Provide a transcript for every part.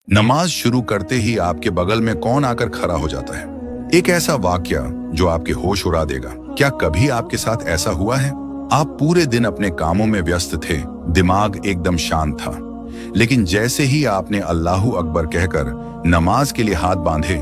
नमाज शुरू करते ही आपके बगल में कौन आकर खड़ा हो जाता है? एक ऐसा वाकया जो आपके होश उड़ा देगा। क्या कभी आपके साथ ऐसा हुआ है? आप पूरे दिन अपने कामों में व्यस्त थे, दिमाग एकदम शांत था, लेकिन जैसे ही आपने अल्लाहू अकबर कहकर नमाज के लिए हाथ बांधे,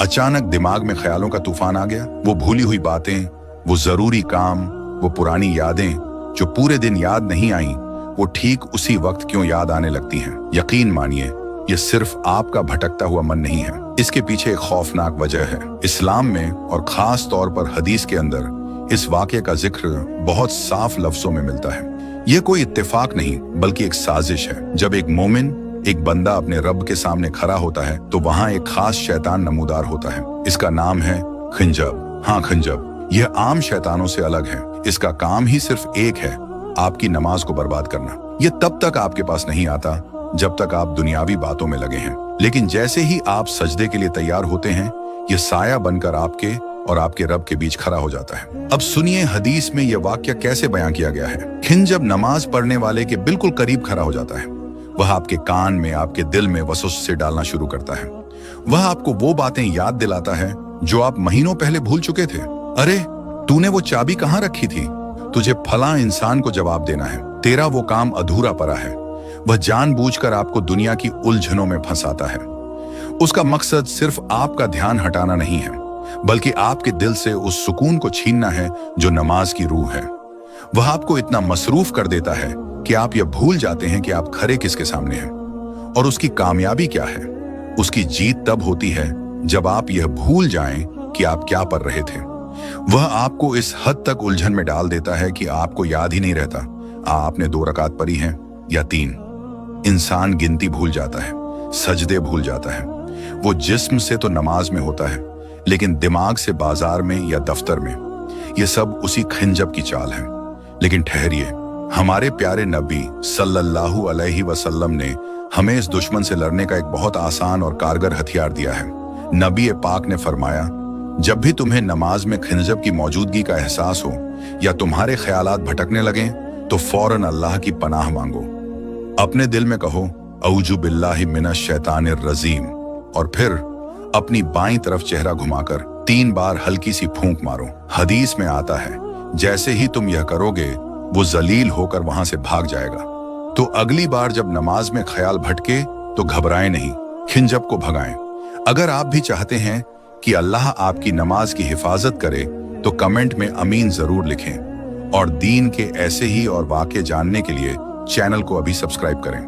अचानक दिमाग में ख्यालों का तूफान आ गया। वो भूली हुई बातें, वो जरूरी काम, वो पुरानी यादें जो पूरे दिन याद नहीं आई, वो ठीक उसी वक्त क्यों याद आने लगती हैं। यकीन मानिए, ये सिर्फ आपका भटकता हुआ मन नहीं है, इसके पीछे एक खौफनाक वजह है। इस्लाम में और खास तौर पर हदीस के अंदर इस वाक़े का जिक्र बहुत साफ लफ्जों में मिलता है। ये कोई इत्तेफाक नहीं बल्कि एक साजिश है। जब एक मोमिन, एक बंदा अपने रब के सामने खड़ा होता है तो वहां एक खास शैतान नमूदार होता है। इसका नाम है खिंजब। हाँ, खिंजब। यह आम शैतानों से अलग है। इसका काम ही सिर्फ एक है, आपकी नमाज को बर्बाद करना। ये तब तक आपके पास नहीं आता जब तक आप दुनियावी बातों में लगे हैं, लेकिन जैसे ही आप सजदे के लिए तैयार होते हैं, ये साया बनकर आपके और आपके रब के बीच खड़ा हो जाता है। अब सुनिए हदीस में यह वाक्य कैसे बयां किया गया है। खिंजब नमाज पढ़ने वाले के बिल्कुल करीब खड़ा हो जाता है। वह आपके कान में, आपके दिल में वसवसे डालना शुरू करता है। वह आपको वो बातें याद दिलाता है जो आप महीनों पहले भूल चुके थे। अरे, तूने वो चाबी कहाँ रखी थी? तुझे फला इंसान को जवाब देना है, तेरा वो काम अधूरा पड़ा है। वह जानबूझकर आपको दुनिया की उलझनों में फंसाता है। उसका मकसद सिर्फ आपका ध्यान हटाना नहीं है, बल्कि आपके दिल से उस सुकून को छीनना है जो नमाज की रूह है। वह आपको इतना मसरूफ कर देता है कि आप यह भूल जाते हैं कि आप खड़े किसके सामने हैं। और उसकी कामयाबी क्या है? उसकी जीत तब होती है जब आप यह भूल जाएं कि आप क्या पढ़ रहे थे। वह आपको इस हद तक उलझन में डाल देता है कि आपको याद ही नहीं रहता आपने 2 रकात पढ़ी हैं या 3। इंसान गिनती भूल जाता है, सजदे भूल जाता है। वो जिस्म से तो नमाज में होता है, लेकिन दिमाग से बाजार में या दफ्तर में। ये सब उसी खिंजब की चाल है। लेकिन ठहरिए, हमारे प्यारे नबी सल्लल्लाहु अलैहि वसल्लम ने हमें इस दुश्मन से लड़ने का एक बहुत आसान और कारगर हथियार दिया है। नबी पाक ने फरमाया, जब भी तुम्हें नमाज में खिंजब की मौजूदगी का एहसास हो या तुम्हारे ख्यालात भटकने लगें, तो फौरन अल्लाह की पनाह मांगो। अपने दिल में कहो, औजु बिल्लाहि मिनश शैतानिर रजीम, और फिर अपनी बाईं तरफ चेहरा घुमाकर 3 बार हल्की सी फूंक मारो। हदीस में आता है, जैसे ही तुम यह करोगे, वो जलील होकर वहां से भाग जाएगा। तो अगली बार जब नमाज में ख्याल भटके तो घबराएं नहीं, खिंजब को भगाएं। अगर आप भी चाहते हैं कि अल्लाह आपकी नमाज की हिफाजत करे, तो कमेंट में अमीन जरूर लिखें। और दीन के ऐसे ही और वाक़े जानने के लिए चैनल को अभी सब्सक्राइब करें।